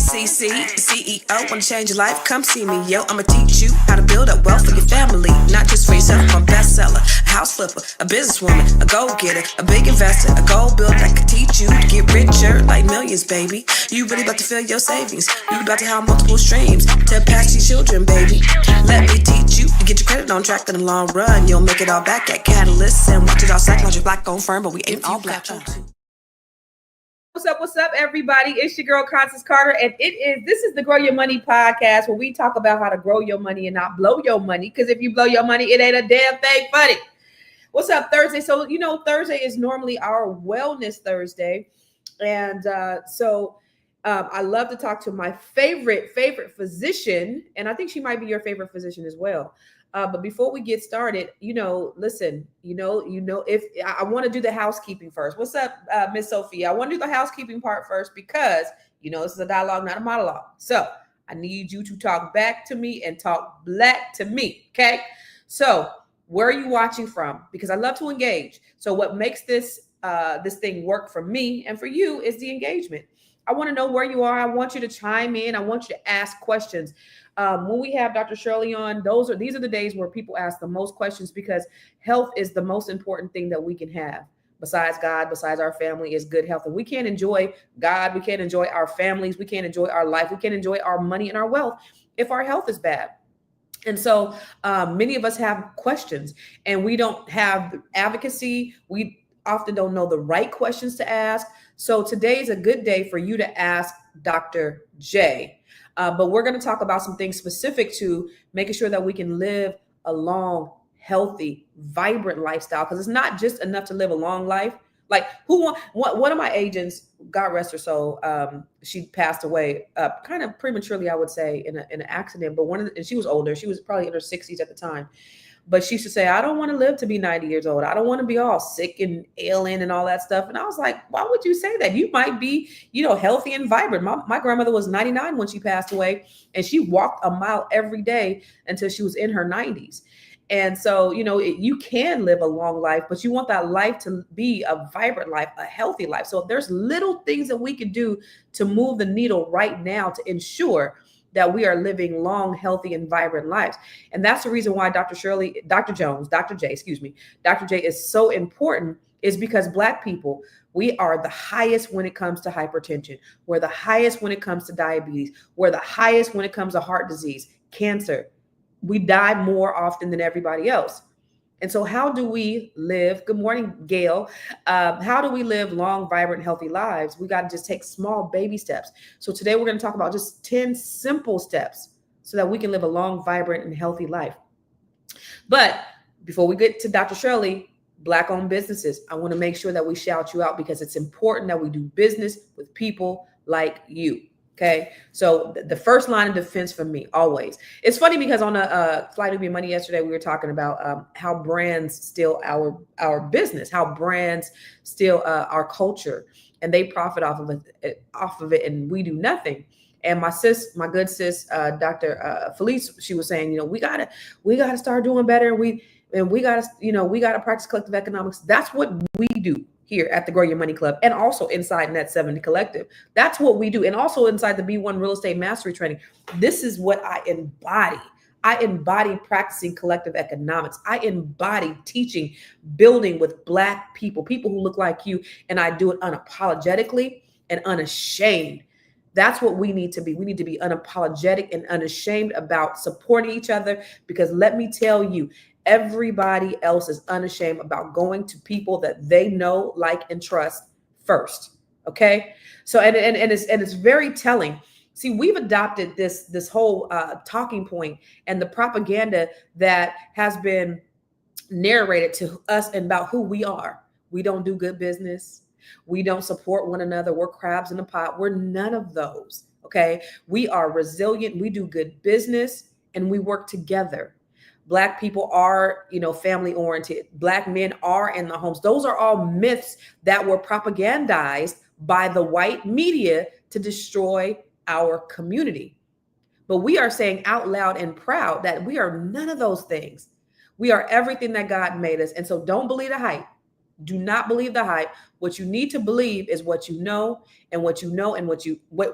CC, CEO, wanna change your life? Come see me, yo. I'ma teach you how to build up wealth for your family, not just for yourself. I'm a bestseller, a house flipper, a businesswoman, a go-getter, a big investor, a goal builder that could teach you to get richer like millions, baby. You really about to fill your savings. You about to have multiple streams to pass your children, baby. Let me teach you to get your credit on track in the long run. You'll make it all back at Catalyst and watch it all psychology black-owned firm, but we ain't all black. What's up, everybody? It's your girl, Constance Carter, and this is the Grow Your Money podcast, where we talk about how to grow your money and not blow your money, because if you blow your money, it ain't a damn thing funny. What's up, Thursday? So, Thursday is normally our Wellness Thursday, and I love to talk to my favorite physician, and I think she might be your favorite physician as well. But before we get started, listen, if I want to do the housekeeping first. What's up, Miss Sophia? I want to do the housekeeping part first because, this is a dialogue, not a monologue. So I need you to talk back to me and talk black to me. Okay. So where are you watching from? Because I love to engage. So what makes this thing work for me and for you is the engagement. I want to know where you are. I want you to chime in. I want you to ask questions. When we have Dr. Shirley on, these are the days where people ask the most questions, because health is the most important thing that we can have. Besides God, besides our family, is good health. And we can't enjoy God. We can't enjoy our families. We can't enjoy our life. We can't enjoy our money and our wealth if our health is bad. And so many of us have questions, and we don't have advocacy. We often don't know the right questions to ask. So today is a good day for you to ask Dr. J. But we're going to talk about some things specific to making sure that we can live a long, healthy, vibrant lifestyle. Because it's not just enough to live a long life. Like one of my agents, God rest her soul, she passed away kind of prematurely, I would say, in an accident. But and she was older. She was probably in her 60s at the time. But she used to say, I don't want to live to be 90 years old. I don't want to be all sick and ailing and all that stuff. And I was like, why would you say that? You might be, healthy and vibrant. My grandmother was 99 when she passed away, and she walked a mile every day until she was in her 90s. And so, you can live a long life, but you want that life to be a vibrant life, a healthy life. So there's little things that we can do to move the needle right now to ensure that we are living long, healthy, and vibrant lives. And that's the reason why Dr. J is so important, is because Black people, we are the highest when it comes to hypertension. We're the highest when it comes to diabetes. We're the highest when it comes to heart disease, cancer. We die more often than everybody else. And so how do we live? Good morning, Gail. How do we live long, vibrant, healthy lives? We got to just take small baby steps. So today we're going to talk about just 10 simple steps so that we can live a long, vibrant, and healthy life. But before we get to Dr. Shirley, Black-owned businesses, I want to make sure that we shout you out, because it's important that we do business with people like you. Okay, so the first line of defense for me, always. It's funny because on a Flight to Be Money yesterday, we were talking about how brands steal our business, how brands steal our culture, and they profit off of it, and we do nothing. And my good sis, Dr. Felice, she was saying, we gotta start doing better. We gotta practice collective economics. That's what we do here at the Grow Your Money Club, and also inside Net 70 Collective. That's what we do. And also inside the B1 Real Estate Mastery Training. This is what I embody. I embody practicing collective economics. I embody teaching, building with Black people who look like you. And I do it unapologetically and unashamed. That's what we need to be. We need to be unapologetic and unashamed about supporting each other, because let me tell you, everybody else is unashamed about going to people that they know, like, and trust first. Okay. So, and it's very telling. See, we've adopted this whole talking point and the propaganda that has been narrated to us about who we are. We don't do good business. We don't support one another. We're crabs in a pot. We're none of those. Okay. We are resilient. We do good business, and we work together. Black people are, family oriented. Black men are in the homes. Those are all myths that were propagandized by the white media to destroy our community. But we are saying out loud and proud that we are none of those things. We are everything that God made us. And so don't believe the hype. Do not believe the hype. What you need to believe is what you know, and what you know, and what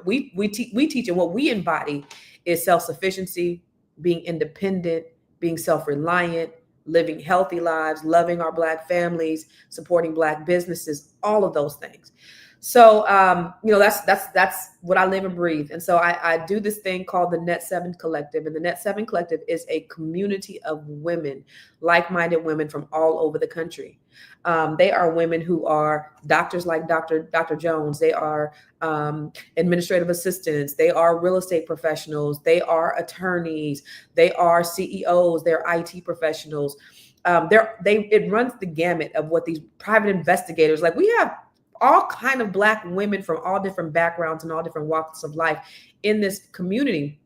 we teach and what we embody is self-sufficiency, being independent, being self-reliant, living healthy lives, loving our Black families, supporting Black businesses, all of those things. So that's what I live and breathe. And so I do this thing called the Net 7 Collective. And the Net 7 Collective is a community of women, like-minded women from all over the country. They are women who are doctors like Dr. Jones. They are administrative assistants. They are real estate professionals. They are attorneys. They are CEOs. They're IT professionals. It runs the gamut of what these private investigators, like we have all kind of Black women from all different backgrounds and all different walks of life in this community.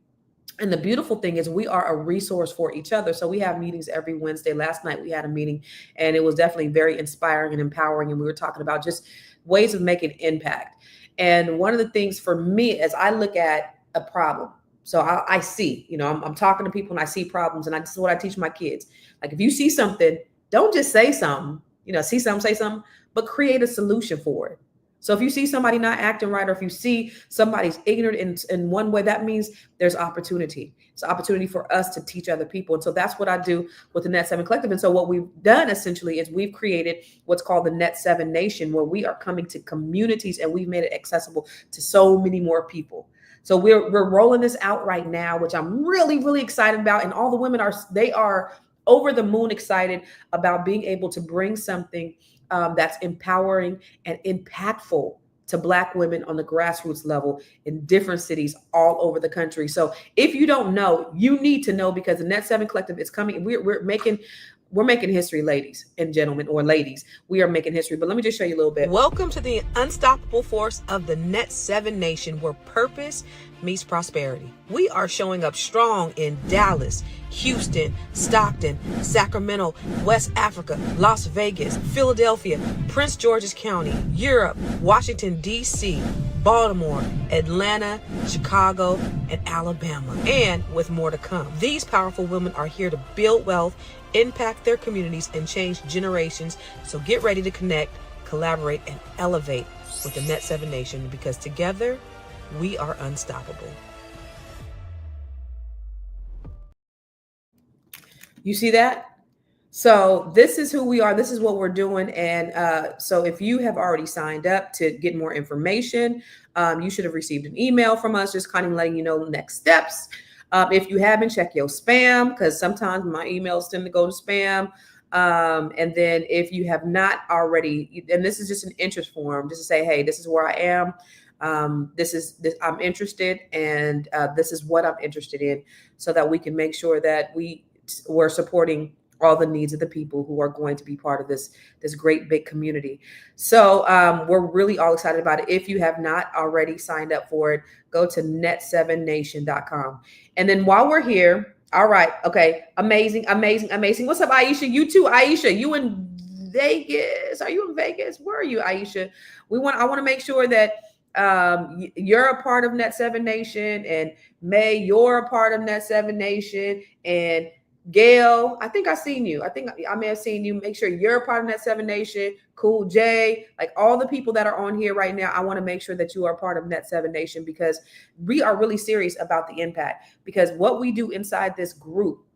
And the beautiful thing is we are a resource for each other. So we have meetings every Wednesday. Last night we had a meeting, and it was definitely very inspiring and empowering. And we were talking about just ways of making impact. And one of the things for me, as I look at a problem, so I see, I'm talking to people and I see problems, and this is what I teach my kids. Like, if you see something, don't just say something, see something, say something, but create a solution for it. So if you see somebody not acting right, or if you see somebody's ignorant in one way, that means there's opportunity. It's an opportunity for us to teach other people. And so that's what I do with the Net 7 Collective. And so what we've done essentially is we've created what's called the Net 7 Nation, where we are coming to communities and we've made it accessible to so many more people. So we're rolling this out right now, which I'm really, really excited about. And all the women are over the moon excited about being able to bring something that's empowering and impactful to Black women on the grassroots level in different cities all over the country. So if you don't know, you need to know, because the Net 7 Collective is coming. We're making history, ladies and gentlemen, or ladies. We are making history. But let me just show you a little bit. Welcome to the unstoppable force of the Net 7 Nation, where purpose meets prosperity. We are showing up strong in Dallas, Houston, Stockton, Sacramento, West Africa, Las Vegas, Philadelphia, Prince George's County, Europe, Washington, D.C., Baltimore, Atlanta, Chicago, and Alabama, and with more to come. These powerful women are here to build wealth, impact their communities, and change generations. So get ready to connect, collaborate, and elevate with the Net 7 Nation, because together we are unstoppable. You see that? So this is who we are. This is what we're doing. And so if you have already signed up to get more information, you should have received an email from us just kind of letting you know the next steps. If you haven't, check your spam, because sometimes my emails tend to go to spam. And then if you have not already, and this is just an interest form, just to say, hey, this is where I am. I'm interested, and this is what I'm interested in, so that we can make sure that we're supporting all the needs of the people who are going to be part of this great big community. So we're really all excited about it. If you have not already signed up for it, go to net7nation.com. And then while we're here, all right, okay, amazing. What's up, Aisha? You too, Aisha. You in Vegas? Are you in Vegas? Where are you, Aisha? I want to make sure that you're a part of Net 7 Nation, and May, you're a part of Net 7 Nation, and Gail, I think I seen you. I think I may have seen you. Make sure you're a part of Net 7 Nation. Cool Jay, like all the people that are on here right now, I want to make sure that you are part of Net 7 Nation, because we are really serious about the impact. Because what we do inside this group,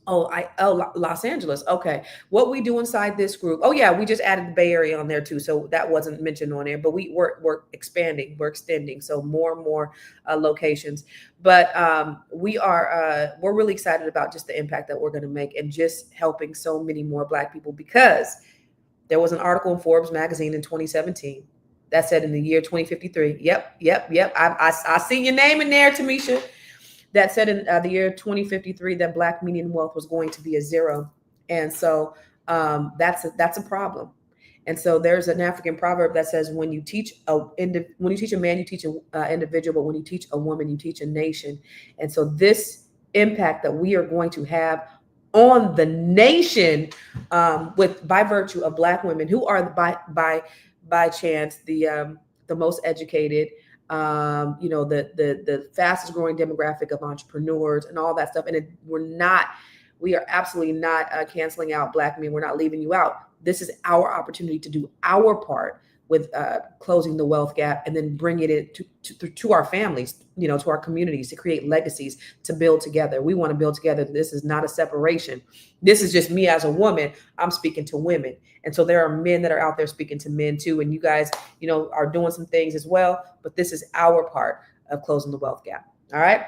Los Angeles. Okay. What we do inside this group. Oh yeah, we just added the Bay Area on there too. So that wasn't mentioned on there, but we're expanding, we're extending. So more and more locations, but we're really excited about just the impact that we're going to make, and just helping so many more Black people, because there was an article in Forbes magazine in 2017 that said in the year 2053. Yep. I see your name in there, Tamisha. That said in the year 2053 that Black median wealth was going to be a zero. And so that's a problem. And so there's an African proverb that says, when you teach a man, you teach an individual, but when you teach a woman, you teach a nation. And so this impact that we are going to have on the nation, by virtue of Black women who are by chance the most educated, the fastest growing demographic of entrepreneurs and all that stuff. And we are absolutely not canceling out Black men. We're not leaving you out. this is our opportunity to do our part with closing the wealth gap, and then bringing it to our families, to our communities, to create legacies, to build together. We want to build together. This is not a separation. This is just me as a woman. I'm speaking to women. And so there are men that are out there speaking to men too. And you guys, are doing some things as well, but this is our part of closing the wealth gap. All right.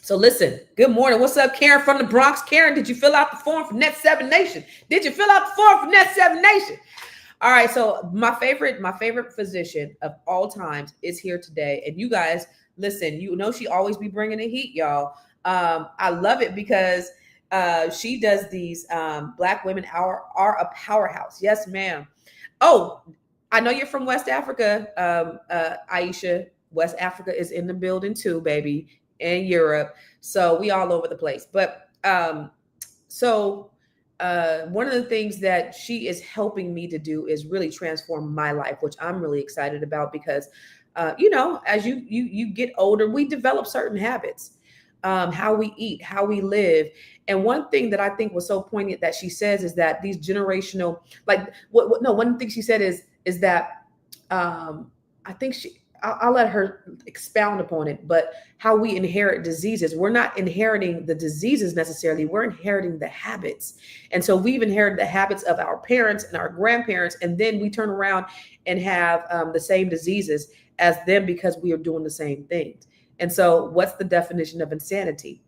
So listen, good morning. What's up, Karen from the Bronx? Karen, did you fill out the form for Net 7 Nation? Did you fill out the form for Net 7 Nation? All right, so my favorite physician of all times is here today. And you guys, listen, she always be bringing the heat, y'all. I love it because she does these Black women are a powerhouse. Yes, ma'am. Oh, I know you're from West Africa, Aisha. West Africa is in the building too, baby, and Europe. So we all over the place. But one of the things that she is helping me to do is really transform my life, which I'm really excited about because, as you get older, we develop certain habits, how we eat, how we live. And one thing that I think was so poignant that she says is that these generational, one thing she said is that I think I'll let her expound upon it, but how we inherit diseases. We're not inheriting the diseases necessarily. We're inheriting the habits. And so we've inherited the habits of our parents and our grandparents, and then we turn around and have the same diseases as them because we are doing the same things. And so what's the definition of insanity?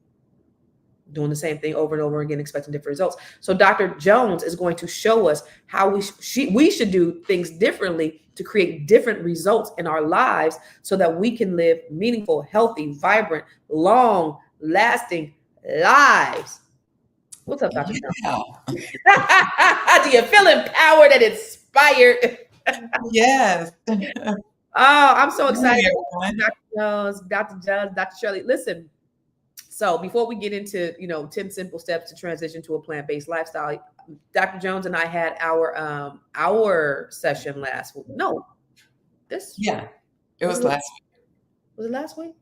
Doing the same thing over and over again, expecting different results. So Dr. Jones is going to show us how we should do things differently to create different results in our lives so that we can live meaningful, healthy, vibrant, long-lasting lives. What's up, Dr. Jones? Do you feel empowered and inspired? Yes. Oh, I'm so excited. Dr. Jones, Dr. Shirley, listen. So before we get into, 10 simple steps to transition to a plant-based lifestyle, Dr. Jones and I had our session last week. No, it was last week. Was it last week?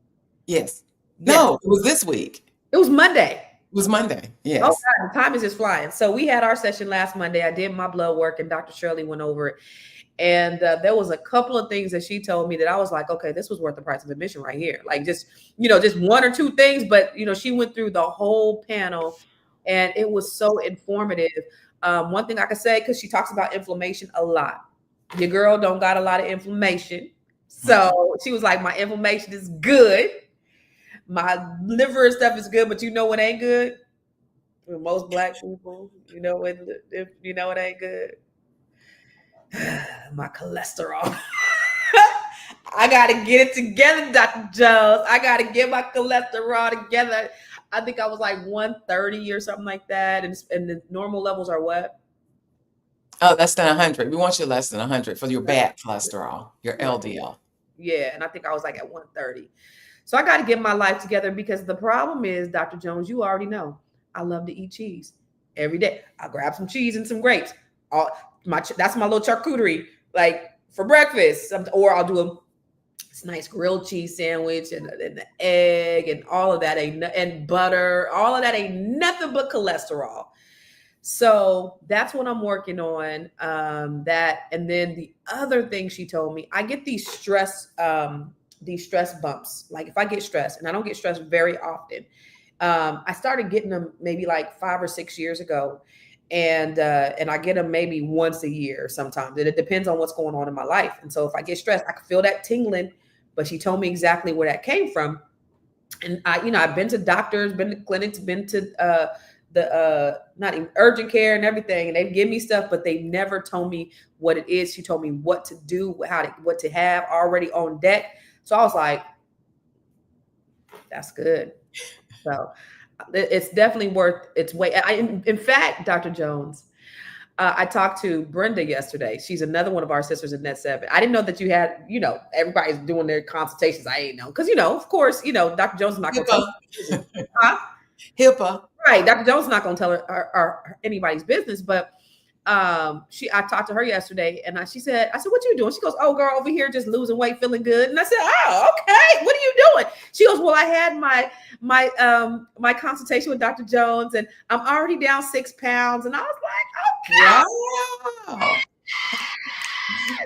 Yes. No, it was this week. It was Monday. It was Monday. Yes. Oh God, the time is just flying. So we had our session last Monday. I did my blood work, and Dr. Shirley went over it. And there was a couple of things that she told me that I was like, okay, this was worth the price of admission right here. Like just one or two things, but she went through the whole panel and it was so informative. One thing I could say, because she talks about inflammation a lot. Your girl don't got a lot of inflammation. So she was like, my inflammation is good. My liver and stuff is good, but it ain't good. For most Black people, it ain't good. My cholesterol. I got to get it together, Dr. Jones. I got to get my cholesterol together. I think I was like 130 or something like that. And the normal levels are what? Oh, less than 100. We want you less than 100 for your bad cholesterol, your LDL. Yeah. And I think I was like at 130. So I got to get my life together because the problem is, Dr. Jones, you already know, I love to eat cheese every day. I'll grab some cheese and some grapes. That's my little charcuterie, like for breakfast, or I'll do a nice grilled cheese sandwich and the egg and all of that and butter. All of that ain't nothing but cholesterol. So that's what I'm working on. That, and then the other thing she told me, I get these stress bumps. Like if I get stressed, and I don't get stressed very often. I started getting them maybe like 5 or 6 years ago. And I get them maybe once a year sometimes. And it depends on what's going on in my life. And so if I get stressed, I can feel that tingling, but she told me exactly where that came from. And I've been to doctors, been to clinics, been to the not even urgent care and everything. And they give me stuff, but they never told me what it is. She told me what to do, what to have already on deck. So I was like, that's good. So it's definitely worth its weight. In fact, Dr. Jones, I talked to Brenda yesterday. She's another one of our sisters in Net 7. I didn't know that you had, everybody's doing their consultations. I ain't know. Because, of course, Dr. Jones is not going to tell her. HIPAA. Right. Dr. Jones is not going to tell her anybody's business. But I talked to her yesterday, and I said, what you doing? She goes, oh girl, over here just losing weight, feeling good. And I said, oh, okay, what are you doing? She goes, well, I had my consultation with Dr. Jones, and I'm already down 6 pounds. And I was like, okay. Wow.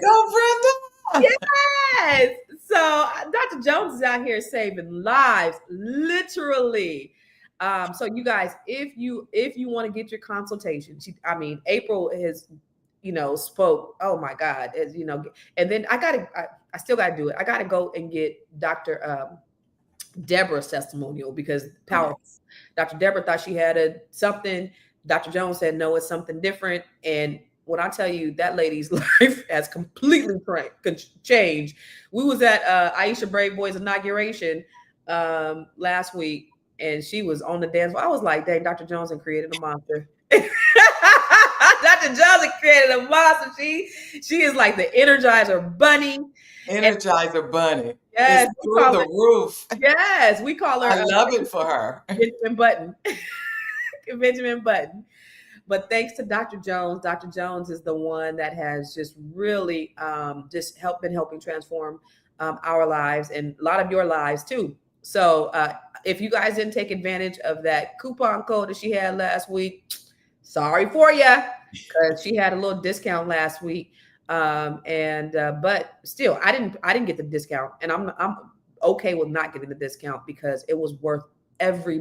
Go, Brenda. Yes. So Dr. Jones is out here saving lives, literally. So you guys, if you want to get your consultation, April has, spoke. Oh my God, as you know, and then I still gotta do it. I gotta go and get Dr. Deborah's testimonial, because powerful. Yes. Dr. Deborah thought she had something. Dr. Jones said no, it's something different. And when I tell you that lady's life has completely changed. We was at Aisha Brave Boy's inauguration last week, and she was on the dance floor. I was like, dang, Dr. Jones created a monster. Dr. Jones created a monster. She is like the Energizer Bunny. Energizer Bunny. Yes. It's through the roof. Yes. We call her. I love it for her. Benjamin Button. Benjamin Button. But thanks to Dr. Jones, Dr. Jones is the one that has just really been helping transform our lives, and a lot of your lives too. So if you guys didn't take advantage of that coupon code that she had last week, sorry for you, because she had a little discount last week. But still, I didn't get the discount, and I'm okay with not getting the discount, because it was worth every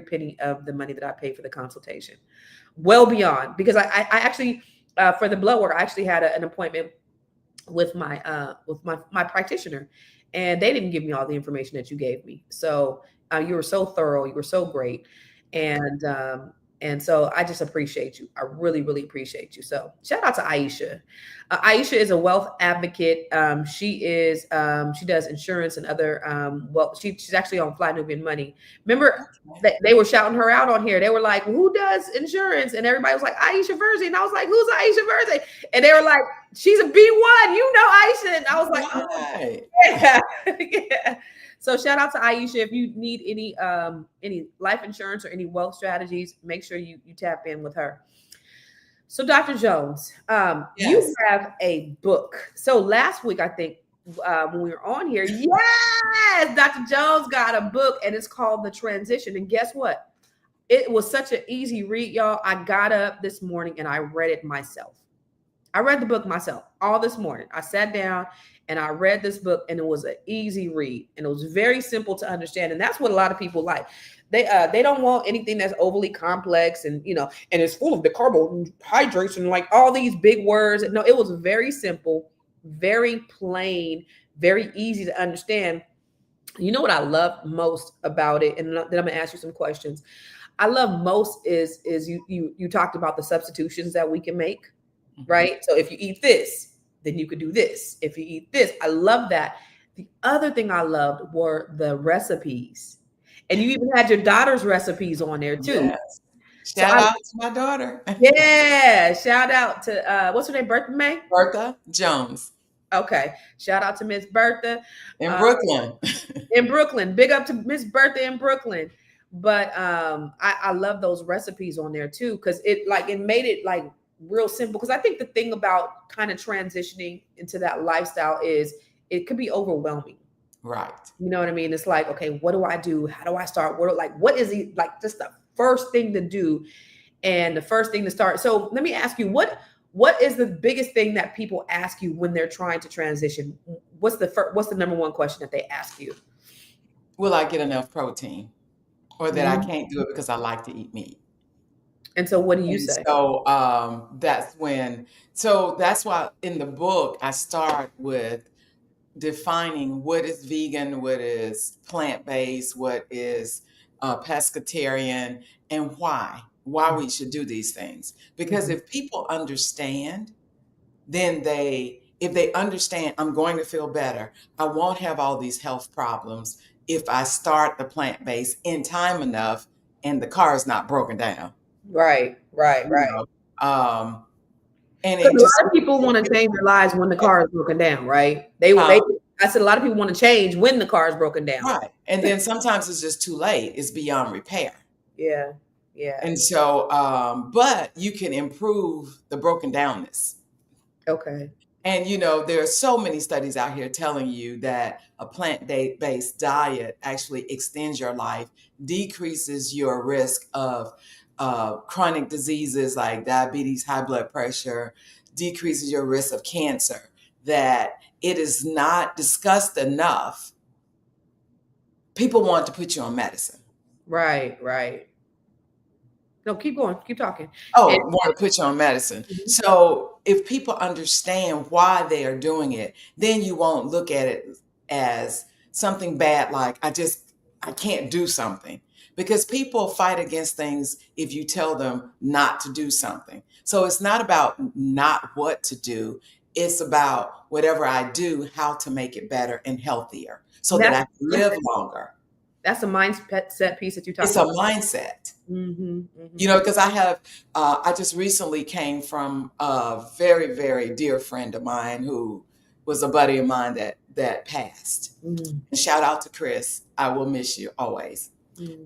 penny of the money that I paid for the consultation. Well beyond, because I actually for the blood work, I actually had an appointment with my practitioner, and they didn't give me all the information that you gave me. So you were so thorough, you were so great, and so I just appreciate you. I really, really appreciate you. So shout out to Aisha. Aisha is a wealth advocate. She does insurance and other, she's actually on Fly Nubian Money. Remember that they were shouting her out on here. They were like, who does insurance? And everybody was like, Aisha Verzi. And I was like, who's Aisha Verzi? And they were like, she's a B1, you know Aisha. And I was like, oh, yeah. Yeah. So shout out to Aisha. If you need any life insurance or any wealth strategies, make sure you tap in with her. So Dr. Jones, yes. You have a book. So last week, I think when we were on here, yes, Dr. Jones got a book, and it's called The Transition. And guess what? It was such an easy read, y'all. I got up this morning and I read it myself. I read the book myself all this morning. I sat down and I read this book, and it was an easy read, and it was very simple to understand. And that's what a lot of people like. They don't want anything that's overly complex and it's full of the carbohydrates and like all these big words. No, it was very simple, very plain, very easy to understand. You know what I love most about it, and then I'm gonna ask you some questions. I love most is you talked about the substitutions that we can make, right? So if you eat this, then you could do this. If you eat this, I love that. The other thing I loved were the recipes. And you even had your daughter's recipes on there too. Yes. Shout out to my daughter. Yeah. Shout out to, what's her name? Bertha Jones. Okay. Shout out to Miss Bertha. In Brooklyn. In Brooklyn. Big up to Miss Bertha in Brooklyn. But I love those recipes on there too, because it made it like real simple. Because I think the thing about kind of transitioning into that lifestyle is it could be overwhelming. Right. You know what I mean? It's like, okay, what do I do? How do I start? What is it like? Just the first thing to do and the first thing to start. So let me ask you, what is the biggest thing that people ask you when they're trying to transition? What's the number one question that they ask you? Will I get enough protein? Or that I can't do it because I like to eat meat. And so what do you say? So that's why in the book, I start with defining what is vegan, what is plant-based, what is pescatarian, and why we should do these things. Because if people understand, then if they understand, I'm going to feel better. I won't have all these health problems if I start the plant-based in time enough and the car is not broken down. Right. And a lot of people want to change their lives when the car is broken down, right? I said a lot of people want to change when the car is broken down. Right. And then sometimes it's just too late. It's beyond repair. Yeah. Yeah. And so, but you can improve the broken downness. Okay. And there are so many studies out here telling you that a plant-based diet actually extends your life, decreases your risk of chronic diseases like diabetes, high blood pressure, decreases your risk of cancer, that it is not discussed enough. People want to put you on medicine. Right. Right. No, keep going. Keep talking. Oh, And, want to put you on medicine. Mhm. So if people understand why they are doing it, then you won't look at it as something bad, like I can't do something. Because people fight against things if you tell them not to do something. So it's not about not what to do. It's about whatever I do, how to make it better and healthier so that that's I can live longer. that's a mindset piece that you talked It's a about. mindset. Mm-hmm, mm-hmm. Because I just recently came from a very, very dear friend of mine who was a buddy of mine that passed. Mm-hmm. And shout out to Chris. I will miss you always.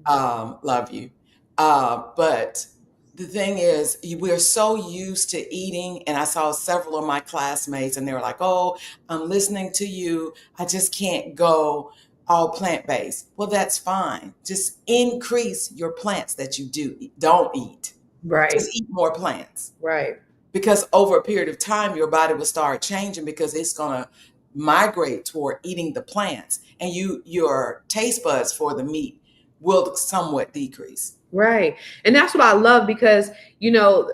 Love you. But the thing is, we're so used to eating, and I saw several of my classmates, and they were like, "Oh, I'm listening to you. I just can't go all plant-based." Well, that's fine. Just increase your plants that you don't eat. Right. Just eat more plants. Right. Because over a period of time, your body will start changing because it's going to migrate toward eating the plants, and your taste buds for the meat will somewhat decrease. Right. And that's what I love because,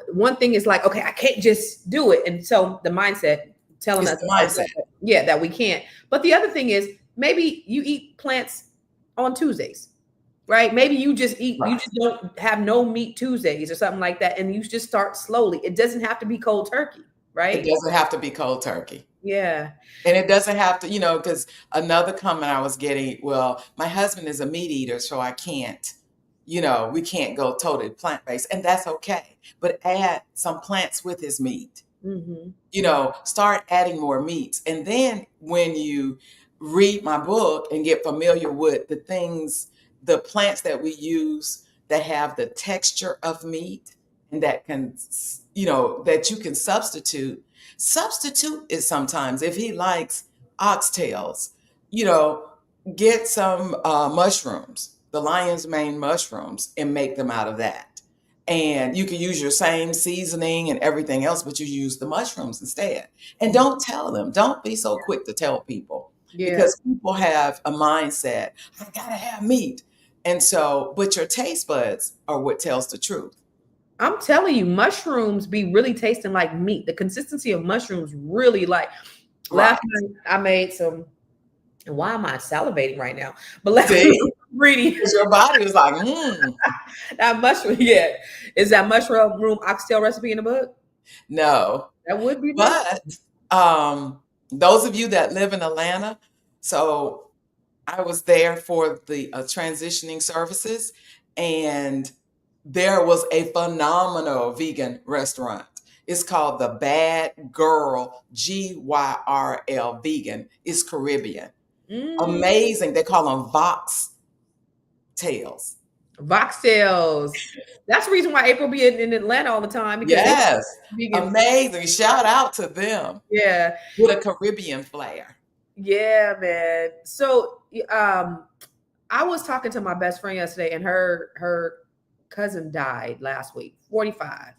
one thing is like, okay, I can't just do it. And so the mindset telling It's us, the mindset. yeah, that we can't. But the other thing is maybe you eat plants on Tuesdays, right? Maybe you just Right. you just don't have no meat Tuesdays or something like that. And you just start slowly. It doesn't have to be cold turkey, It right? doesn't have to be cold turkey. Yeah. And it doesn't have to, because another comment I was getting, well, my husband is a meat eater, so I can't, we can't go totally plant-based, and that's okay. But add some plants with his meat. Mm-hmm. Start adding more meats. And then when you read my book and get familiar with the plants that we use that have the texture of meat and that that you can substitute it sometimes. If he likes oxtails, get some mushrooms, the lion's mane mushrooms, and make them out of that. And you can use your same seasoning and everything else, but you use the mushrooms instead. And don't tell them. Don't be so quick to tell people, Yeah. because people have a mindset, I gotta have meat. And so, but your taste buds are what tells the truth. I'm telling you, mushrooms be really tasting like meat. The consistency of mushrooms really like. Last night I made some. And why am I salivating right now? But last night reading. Your body was like, That mushroom, yeah. Is that mushroom oxtail recipe in the book? No. That would be But those of you that live in Atlanta, so I was there for the transitioning services, and there was a phenomenal vegan restaurant. It's called the Bad Girl, GYRL Vegan. It's Caribbean. Amazing. They call them Vox tails. Voxtails. That's the reason why April be in Atlanta all the time. Because yes. Amazing. Shout out to them. Yeah. With a Caribbean flair. Yeah, man. So I was talking to my best friend yesterday, and her cousin died last week, 45,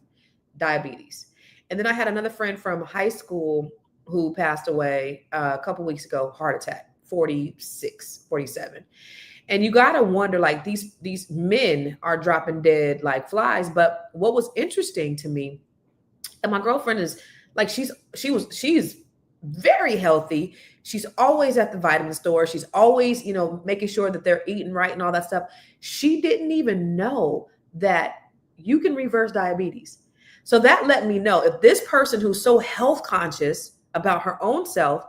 diabetes. And then I had another friend from high school who passed away a couple weeks ago, heart attack, 46, 47. And you got to wonder, like, these men are dropping dead like flies. But what was interesting to me, and my girlfriend is like, she's very healthy. She's always at the vitamin store. She's always, making sure that they're eating right and all that stuff. She didn't even know that you can reverse diabetes. So that let me know, if this person who's so health conscious about her own self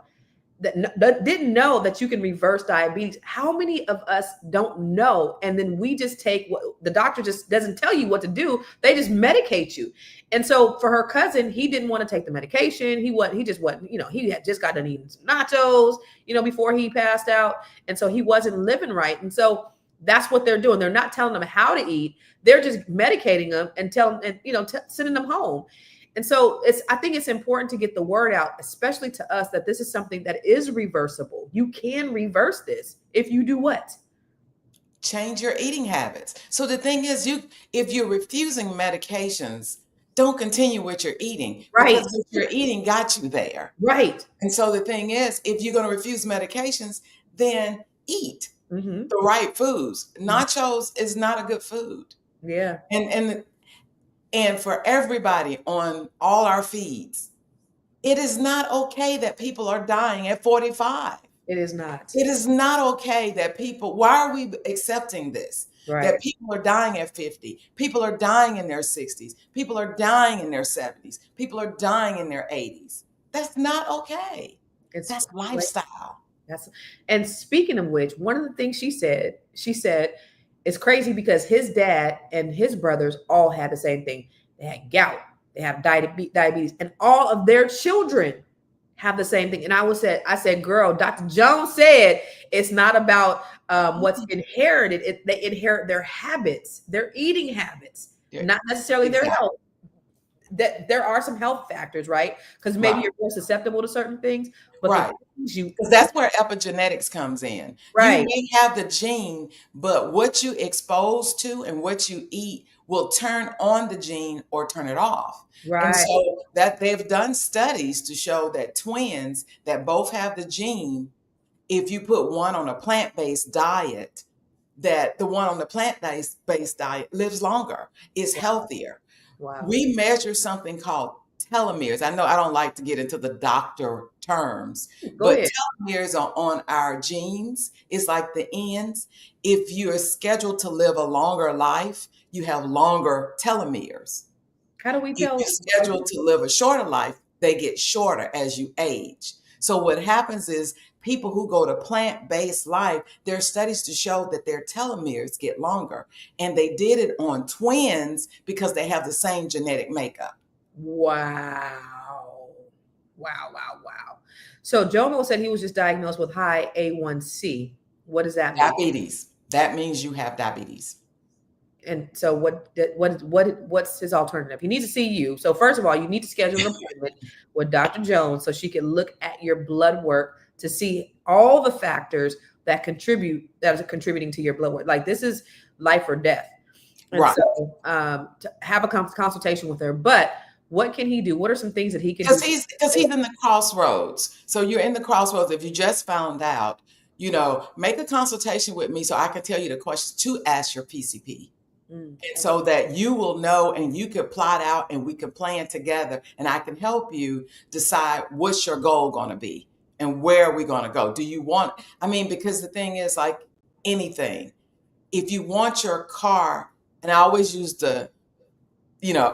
that didn't know that you can reverse diabetes, how many of us don't know? And then we just take what the doctor just doesn't tell you what to do. They just medicate you. And so for her cousin, he didn't want to take the medication. He just wasn't, he had just got done eating some nachos, before he passed out. And so he wasn't living right. And so That's what they're doing. They're not telling them how to eat. They're just medicating them and sending them home. And so I think it's important to get the word out, especially to us, that this is something that is reversible. You can reverse this if you do what? Change your eating habits. So the thing is, if you're refusing medications, don't continue what you're eating, Right. because what you're eating got you there. Right. And so the thing is, if you're going to refuse medications, then eat Mm-hmm. the right foods. Nachos is not a good food. Yeah. And for everybody on all our feeds, it is not okay that people are dying at 45. It is not. It is not okay that why are we accepting this? Right. That people are dying at 50. People are dying in their 60s. People are dying in their 70s. People are dying in their 80s. That's not okay. That's lifestyle. And speaking of which, one of the things she said, it's crazy because his dad and his brothers all had the same thing. They had gout, they have diabetes, and all of their children have the same thing. And I said, girl, Dr. Jones said it's not about what's inherited. They inherit their habits, their eating habits, not necessarily their health. That there are some health factors, right? Because maybe you're more susceptible to certain things, but because that's where epigenetics comes in. Right. You may have the gene, but what you expose to and what you eat will turn on the gene or turn it off. Right. And so that they've done studies to show that twins that both have the gene, if you put one on a plant-based diet, that the one on the plant-based diet lives longer, is healthier. Wow. We measure something called telomeres. I know I don't like to get into the doctor terms, but telomeres are on our genes. It's like the ends. If you're scheduled to live a longer life, you have longer telomeres. How do we tell? If you're scheduled to live a shorter life, they get shorter as you age. So what happens is people who go to plant-based life, there are studies to show that their telomeres get longer. And they did it on twins because they have the same genetic makeup. Wow. So Jomo said he was just diagnosed with high A1C. What does that mean? Diabetes. That means you have diabetes. And so what's his alternative? He needs to see you. So first of all, you need to schedule an appointment with Dr. Jones so she can look at your blood work to see all the factors that are contributing to your blood work. Like, this is life or death. And so to have a consultation with her. But what can he do? What are some things that he can do? Because he's in the crossroads. So you're in the crossroads. If you just found out, make a consultation with me so I can tell you the questions to ask your PCP. And so that you will know and you can plot out and we can plan together and I can help you decide what's your goal going to be and where are we going to go. Because the thing is, like anything, if you want your car, and I always I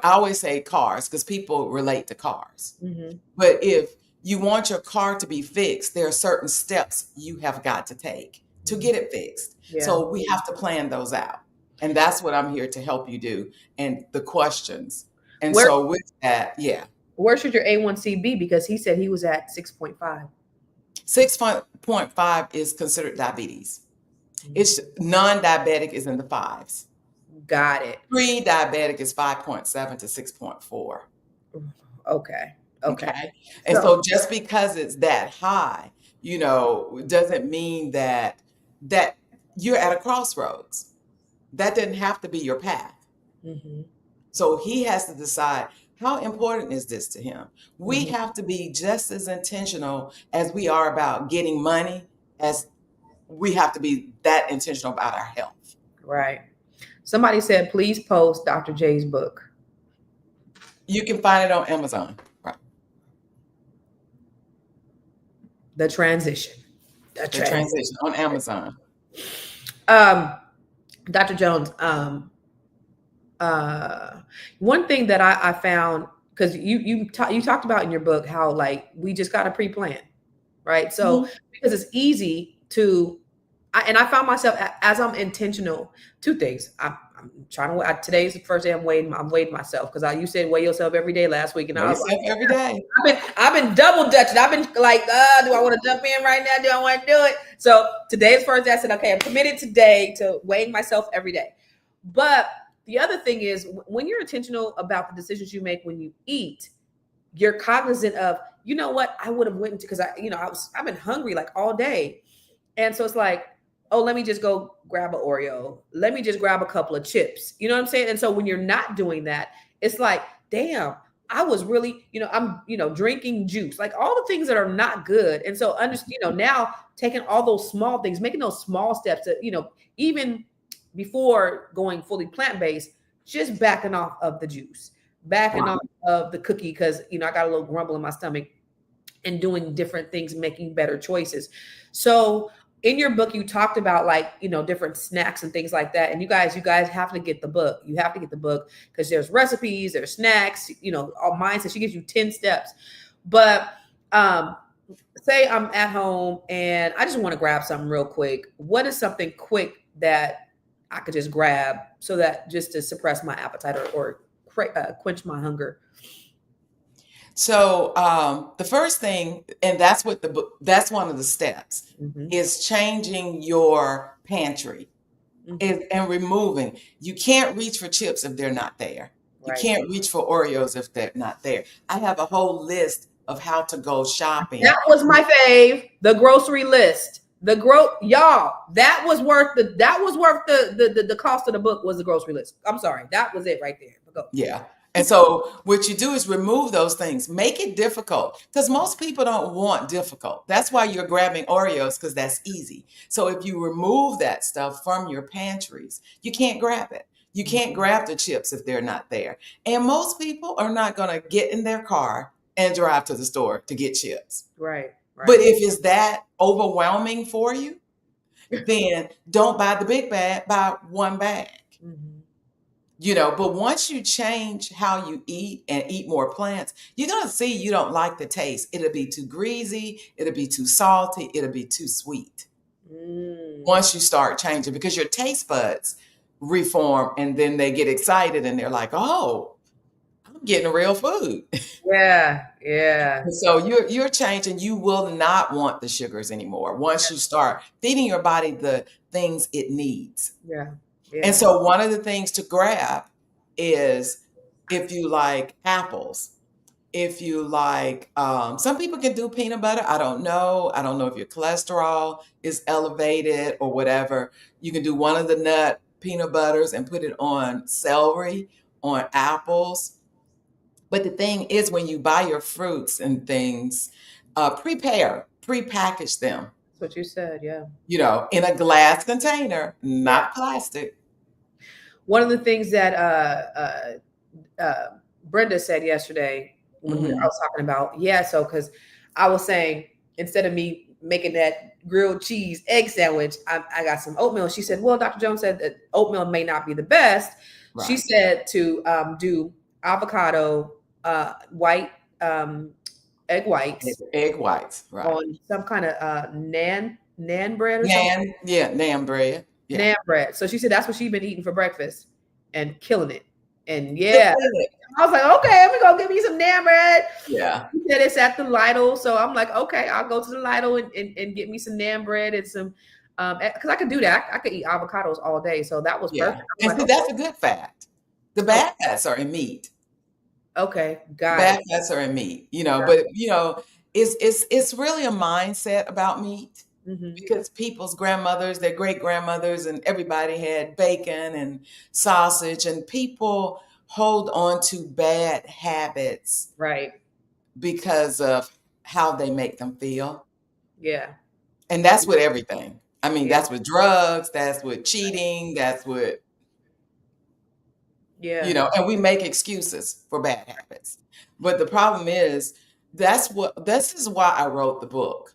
always say cars because people relate to cars. Mm-hmm. But if you want your car to be fixed, there are certain steps you have got to take to get it fixed. Yeah. So we have to plan those out. And that's what I'm here to help you do. And the questions. And so with that, where should your A1C be? Because he said he was at 6.5. 6.5 is considered diabetes. Mm-hmm. It's non-diabetic is in the 5s. Got it. Pre-diabetic is 5.7 to 6.4. Okay. And so just because it's that high, doesn't mean that you're at a crossroads. That didn't have to be your path. Mm-hmm. So he has to decide, how important is this to him? We have to be just as intentional as we are about getting money, as we have to be that intentional about our health. Right. Somebody said, please post Dr. J's book. You can find it on Amazon. Right. The Transition on Amazon. Dr. Jones, one thing that I found, because you talked about in your book how, like, we just got to pre-plan, right? So because it's easy to I found myself as I'm intentional. Two things. I'm trying to. Today's the first day I'm weighing myself because you said weigh yourself every day last week, and Know I was yourself every day. I've been double dutching. I've been like, do I want to jump in right now? Do I want to do it? So today's first day. I said, okay, I'm committed today to weighing myself every day. But the other thing is when you're intentional about the decisions you make when you eat, you're cognizant of, you know what, I would have went into because I've been hungry like all day. And so it's like, oh, let me just go grab an Oreo. Let me just grab a couple of chips. You know what I'm saying? And so when you're not doing that, it's like, damn, I was really, I'm, drinking juice, like all the things that are not good. And so, now taking all those small things, making those small steps that, even before going fully plant-based, just backing off of the juice, backing off of the cookie, because, I got a little grumble in my stomach, and doing different things, making better choices. So in your book, you talked about different snacks and things like that. And you guys have to get the book. You have to get the book because there's recipes, there's snacks, all mindset. She gives you 10 steps. But say I'm at home and I just want to grab something real quick. What is something quick that I could just grab so that just to suppress my appetite or quench my hunger? So the first thing, and that's what that's one of the steps, is changing your pantry and removing. You can't reach for chips if they're not there. You can't reach for Oreos if they're not there. I have a whole list of how to go shopping. That was my fave, the grocery list. Y'all, that was worth the cost of the book was the grocery list. I'm sorry. That was it right there. Go. Yeah. And so what you do is remove those things, make it difficult, because most people don't want difficult. That's why you're grabbing Oreos, because that's easy. So if you remove that stuff from your pantries, you can't grab it. You can't grab the chips if they're not there. And most people are not going to get in their car and drive to the store to get chips. Right. But if it's that overwhelming for you, then don't buy the big bag, buy one bag. But once you change how you eat and eat more plants, you're going to see you don't like the taste. It'll be too greasy. It'll be too salty. It'll be too sweet. Once you start changing, because your taste buds reform and then they get excited and they're like, oh, I'm getting real food. Yeah. Yeah. So you're changing. You will not want the sugars anymore once you start feeding your body the things it needs. Yeah. And so one of the things to grab is if you like apples, if you like, some people can do peanut butter. I don't know. I don't know if your cholesterol is elevated or whatever. You can do one of the nut peanut butters and put it on celery, on apples. But the thing is, when you buy your fruits and things, prepackage them. That's what you said. Yeah. In a glass container, not plastic. One of the things that Brenda said yesterday when I was talking about, so because I was saying instead of me making that grilled cheese egg sandwich, I got some oatmeal. She said, well, Dr. Jones said that oatmeal may not be the best. Right. She said to do avocado, white egg whites. Egg whites, right. On some kind of naan bread or something. Yeah, naan bread. Yeah. Naan bread. So she said that's what she's been eating for breakfast and killing it. And I was like, okay, I'm gonna go get me some naan bread. Yeah. She said it's at the Lidl. So I'm like, okay, I'll go to the Lidl and get me some naan bread and some because I could do that. I could eat avocados all day. So that was perfect. And like, that's a good fat. The bad fats are in meat. Okay, got bad fats are in meat, but it's really a mindset about meat. Because people's grandmothers, their great grandmothers, and everybody had bacon and sausage, and people hold on to bad habits, right? Because of how they make them feel. Yeah, and that's with everything. I mean, that's with drugs, that's with cheating, that's with and we make excuses for bad habits. But the problem is, this is why I wrote the book.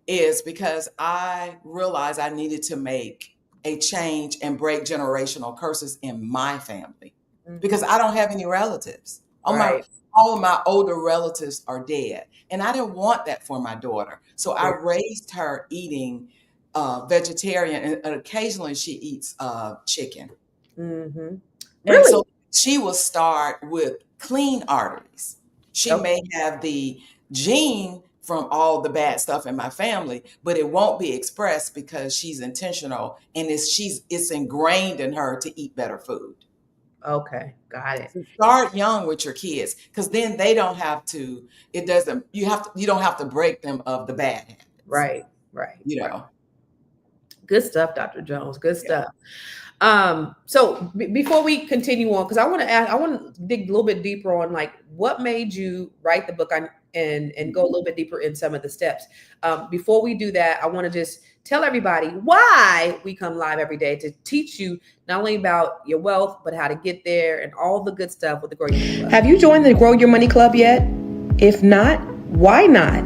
Is because I realized I needed to make a change and break generational curses in my family because I don't have any relatives. All of my older relatives are dead. And I didn't want that for my daughter. So I raised her eating vegetarian, and occasionally she eats chicken. Mm-hmm. And Really? so she will start with clean arteries. She Okay. may have the gene from all the bad stuff in my family, but it won't be expressed because she's intentional and it's ingrained in her to eat better food. Okay. Got it. So start young with your kids, because then they don't have to, it doesn't, you don't have to break them of the bad habits, Right. Right. you Right. know. Good stuff, Dr. Jones. Good Yeah. stuff. So before we continue on, because I want to dig a little bit deeper on like what made you write the book and go a little bit deeper in some of the steps. Before we do that, I want to just tell everybody why we come live every day to teach you not only about your wealth, but how to get there and all the good stuff with the Grow Your Money Club. Have you joined the Grow Your Money Club yet? If not, why not?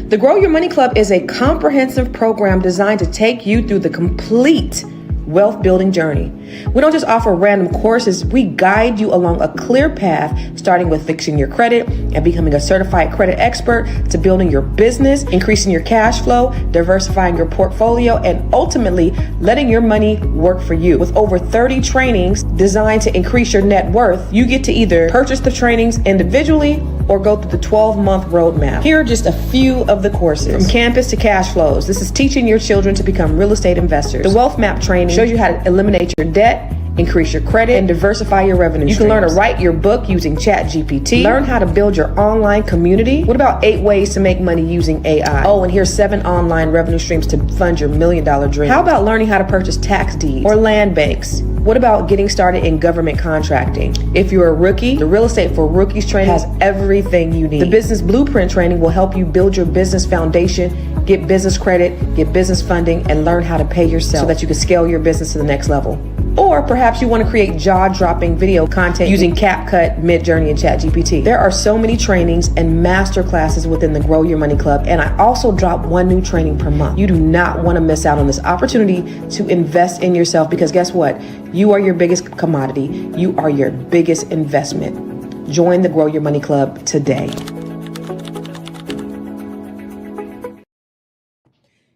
The Grow Your Money Club is a comprehensive program designed to take you through the complete wealth building journey. We don't just offer random courses, we guide you along a clear path, starting with fixing your credit and becoming a certified credit expert, to building your business, increasing your cash flow, diversifying your portfolio, and ultimately letting your money work for you. With over 30 trainings designed to increase your net worth, you get to either purchase the trainings individually or go through the 12-month roadmap. Here are just a few of the courses. From campus to cash flows. This is teaching your children to become real estate investors. The wealth map training shows you how to eliminate your debt, increase your credit, and diversify your revenue. You can learn to write your book using ChatGPT. Learn how to build your online community. What about 8 ways to make money using AI? Oh, and here's 7 online revenue streams to fund your $1 million dream. How about learning how to purchase tax deeds or land banks? What about getting started in government contracting? If you're a rookie, the Real Estate for Rookies training has everything you need. The Business Blueprint training will help you build your business foundation, get business credit, get business funding, and learn how to pay yourself so that you can scale your business to the next level. Or perhaps you want to create jaw-dropping video content using CapCut, Midjourney, and ChatGPT. There are so many trainings and master classes within the Grow Your Money Club, and I also drop 1 new training per month. You do not want to miss out on this opportunity to invest in yourself, because guess what? You are your biggest commodity. You are your biggest investment. Join the Grow Your Money Club today.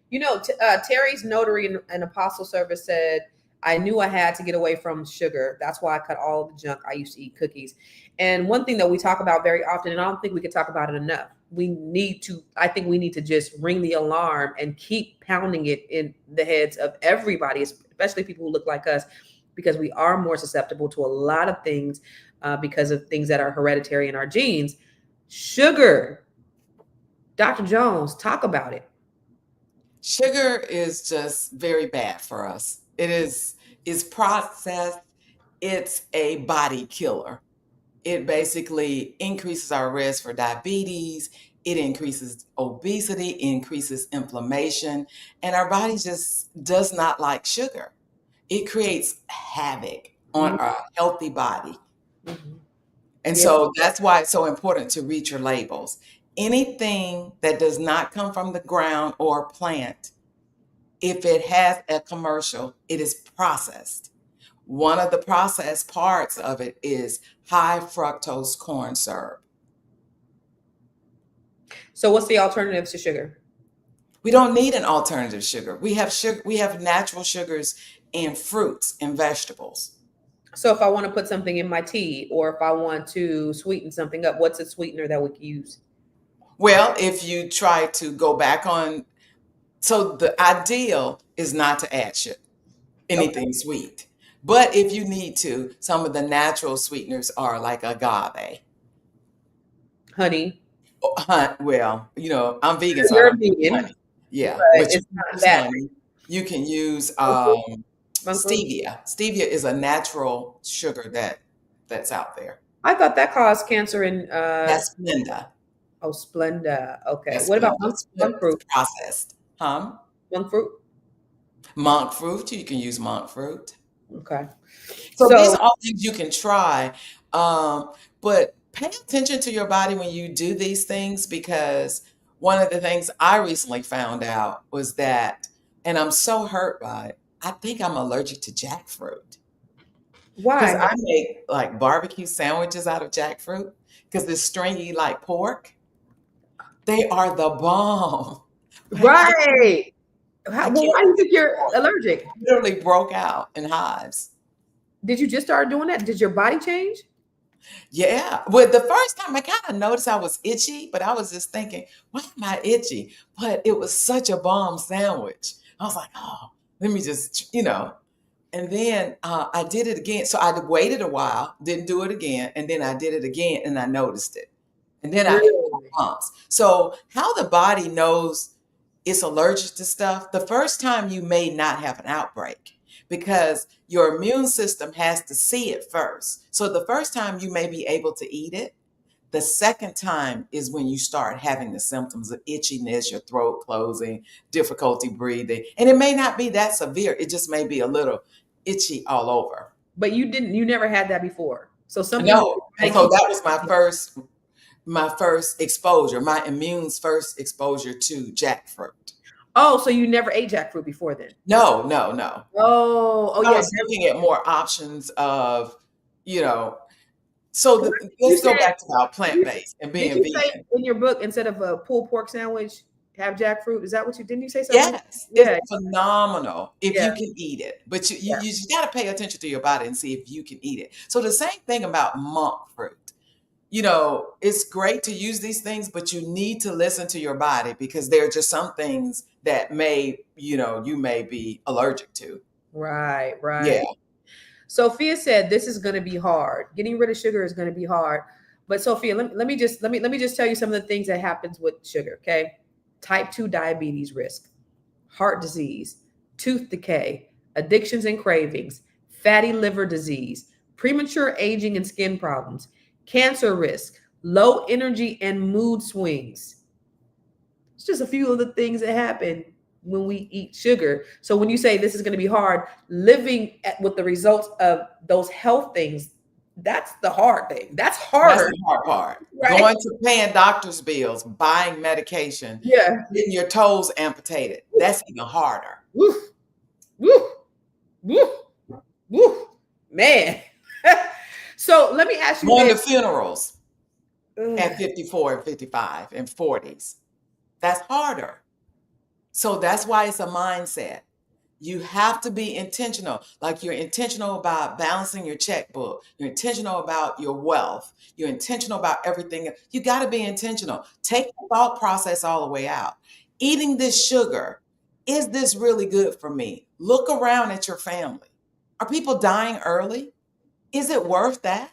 You know, Terry's notary and apostle service said, I knew I had to get away from sugar. That's why I cut all the junk. I used to eat cookies. And one thing that we talk about very often, and I don't think we could talk about it enough, I think we need to just ring the alarm and keep pounding it in the heads of everybody, especially people who look like us, because we are more susceptible to a lot of things because of things that are hereditary in our genes. Sugar. Dr. Jones, talk about it. Sugar is just very bad for us. It's processed. It's a body killer. It basically increases our risk for diabetes. It increases obesity, increases inflammation, and our body just does not like sugar. It creates havoc on our healthy body. Mm-hmm. And so that's why it's so important to read your labels. Anything that does not come from the ground or plant, if it has a commercial, it is processed. One of the processed parts of it is high fructose corn syrup. So what's the alternatives to sugar? We don't need an alternative sugar. We have natural sugars in fruits and vegetables. So if I want to put something in my tea, or if I want to sweeten something up, what's a sweetener that we can use? Well, if you try to go back on, so the ideal is not to add anything sweet. But if you need to, some of the natural sweeteners are like agave. Honey. Well, I'm vegan, so I You're don't use vegan. honey. Yeah, But but it's not that. honey. You can use Monk stevia. Stevia is a natural sugar that's out there. I thought that caused cancer in That's Splenda. Oh, Splenda. Okay. That's What about Splenda. monk fruit? Processed. Monk fruit? Monk fruit. You can use monk fruit. Okay. So these are all things you can try. But pay attention to your body when you do these things, because one of the things I recently found out was that, and I'm so hurt by it, I think I'm allergic to jackfruit. Why? Because I make like barbecue sandwiches out of jackfruit because it's stringy like pork. They are the bomb. Right. How, I well, can't why do you think you're allergic? literally broke out in hives. Did you just start doing that? Did your body change? Yeah. Well, the first time I kind of noticed I was itchy, but I was just thinking, why am I itchy? But it was such a bomb sandwich. I was like, oh, let me just, And then I did it again. So I waited a while, didn't do it again. And then I did it again and I noticed it. And then I had Really? bumps. So how the body knows it's allergic to stuff, the first time you may not have an outbreak because your immune system has to see it first. So the first time you may be able to eat it. The second time is when you start having the symptoms of itchiness, your throat closing, difficulty breathing. And it may not be that severe. It just may be a little itchy all over. But you never had that before. So some people No. And so that was my first exposure, my immune's first exposure to jackfruit. Oh, so you never ate jackfruit before then? No, no, no. Oh I yeah. was looking at more options of, you know, so You let's go said back to our you, plant-based and did being you say vegan. in your book instead of a pulled pork sandwich, have jackfruit? Is that what you didn't you say something? Yes, it's Yeah, phenomenal if yeah, you can eat it, but you, you, yeah. you just got to pay attention to your body and see if you can eat it. So the same thing about monk fruit. It's great to use these things, but you need to listen to your body because there are just some things that you may be allergic to. Right, right. Yeah. Sophia said this is going to be hard. Getting rid of sugar is going to be hard. But Sophia, let me just tell you some of the things that happens with sugar, okay? Type 2 diabetes risk, heart disease, tooth decay, addictions and cravings, fatty liver disease, premature aging and skin problems, cancer risk, low energy and mood swings. It's just a few of the things that happen when we eat sugar. So when you say this is going to be hard, with the results of those health things, that's the hard thing. That's That's harder, the hard part. right? Going to paying doctor's bills, buying medication, Yeah. getting your toes amputated. That's even harder. Woo, woo, woo, woo, man. So let me ask you Going to this. funerals Ugh. at 54 and 55 and 40s. That's harder. So that's why it's a mindset. You have to be intentional. Like you're intentional about balancing your checkbook. You're intentional about your wealth. You're intentional about everything. You got to be intentional. Take the thought process all the way out. Eating this sugar, is this really good for me? Look around at your family. Are people dying early? Is it worth that?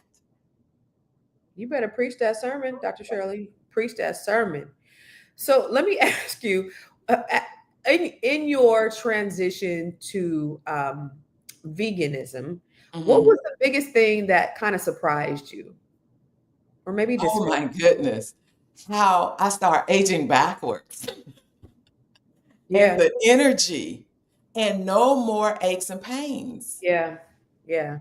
You better preach that sermon, Dr. Shirley. Preach that sermon. So let me ask you, in your transition to veganism, what Mhm. was the biggest thing that kind of surprised you, or maybe Oh dismayed? my goodness. How I start aging backwards Yeah, and the energy and no more aches and pains. yeah, yeah.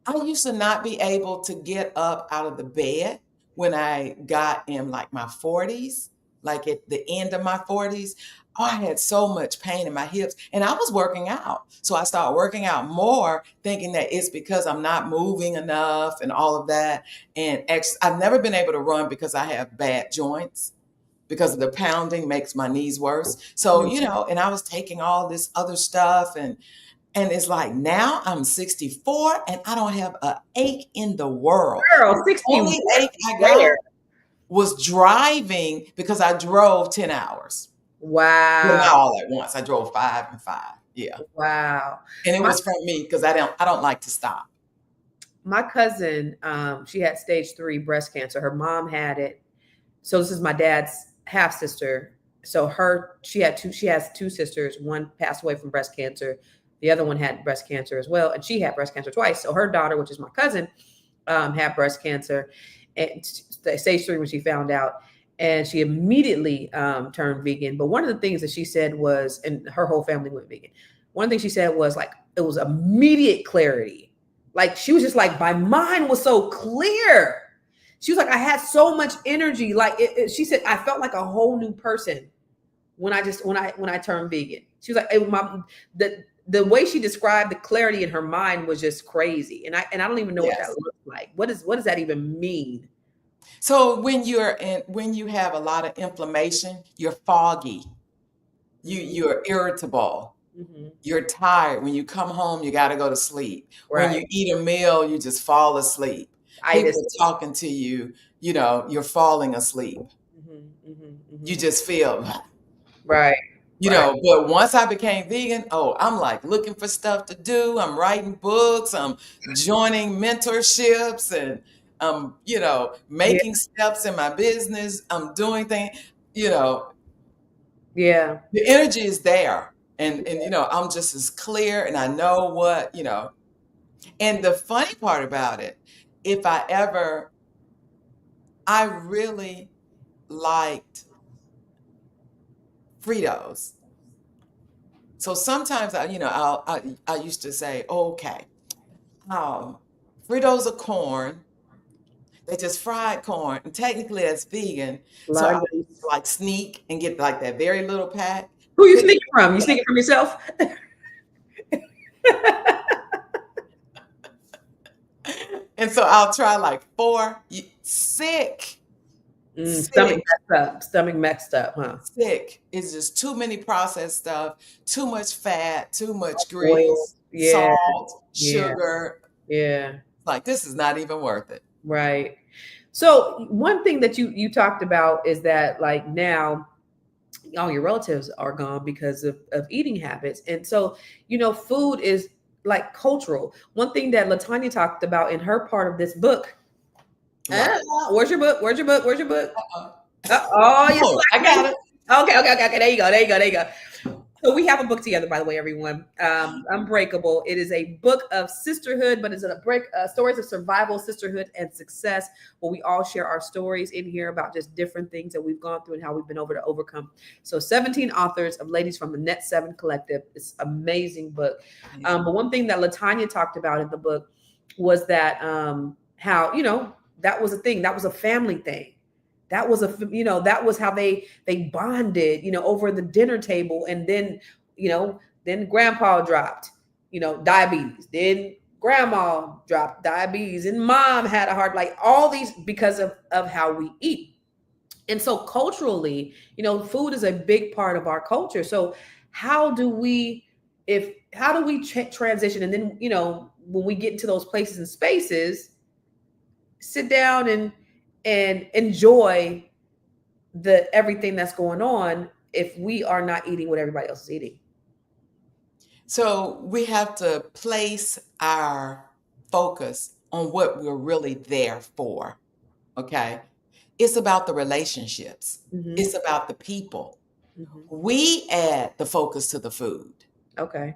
I used to not be able to get up out of the bed when I got in like my 40s, like at the end of my 40s. Oh, I had so much pain in my hips and I was working out. So I started working out more, thinking that it's because I'm not moving enough and all of that. And I've never been able to run because I have bad joints because of the pounding makes my knees worse. So, Mhm. and I was taking all this other stuff and it's like now I'm 64 and I don't have an ache in the world. Girl, The 60 only ache I got where? was driving because I drove 10 hours. Well, Wow, not all at once. I drove 5 and 5. Yeah. wow. And it My was from me because I don't like to stop. my cousin, she had stage 3 breast cancer. Her mom had it. So this is my dad's half sister. So she has two sisters. One passed away from breast cancer. The other one had breast cancer as well, and she had breast cancer twice. So her daughter, which is my cousin, had breast cancer, and stage 3 when she found out, and she immediately turned vegan. But one of the things that she said was, and her whole family went vegan. One thing she said was like it was immediate clarity. Like she was just like, my mind was so clear. She was like, I had so much energy. Like she said, I felt like a whole new person when I turned vegan. She was like, the way she described the clarity in her mind was just crazy. And I don't even know what that Yes. looks like. What does that even mean? So when you have a lot of inflammation, you're foggy. You're irritable. Mm-hmm. You're tired. When you come home, you got to go to sleep. When Right. you eat a meal, you just fall asleep. People Itis. are talking to you, you're falling asleep. Mm-hmm. Mm-hmm. You Mm-hmm. just feel, Right. Right. but once I became vegan, oh, I'm like looking for stuff to do. I'm writing books, I'm joining mentorships, and Yeah. making steps in my business. I'm doing things, you know, Yeah. the energy is there. And I'm just as clear and I know what. And the funny part about it, if I really liked Fritos. So sometimes I used to say, okay, Fritos are corn. They just fried corn, and technically that's vegan. A So lot I of would goodies. like sneak and get like that very little pack. Who you Put sneaking from? You sneaking from yourself? and so I'll try like four. Sick, Stomach sick, messed up. Stomach messed up, huh? sick. It's just too many processed stuff, too much fat, too much Oil. grease, Yeah. salt, Yeah. sugar. Yeah. Like this is not even worth it. Right. So one thing that you talked about is that like now all your relatives are gone because of eating habits. And so, food is like cultural. One thing that Latanya talked about in her part of this book. Right. Where's your book? Where's your book? Where's your book? Uh-uh. Oh, you're Oh, I got it. Okay, okay, okay, okay. There you go. There you go. There you go. So we have a book together, by the way, everyone. Unbreakable. It is a book of sisterhood, but it's stories of survival, sisterhood, and success. Where we all share our stories in here about just different things that we've gone through and how we've been able to overcome. So 17 authors of ladies from the Net 7 Collective. It's an amazing book. But one thing that Latanya talked about in the book was that how that was a thing. That was a family thing. That was that was how they bonded, over the dinner table. And then, then grandpa dropped, diabetes. Then grandma dropped diabetes and mom had a heart, like all these because of how we eat. And so culturally, food is a big part of our culture. So how do we transition? And then, when we get into those places and spaces, sit down and enjoy the everything that's going on if we are not eating what everybody else is eating. So we have to place our focus on what we're really there for. Okay. It's about the relationships. Mm-hmm. It's about the people. Mm-hmm. We add the focus to the food. Okay.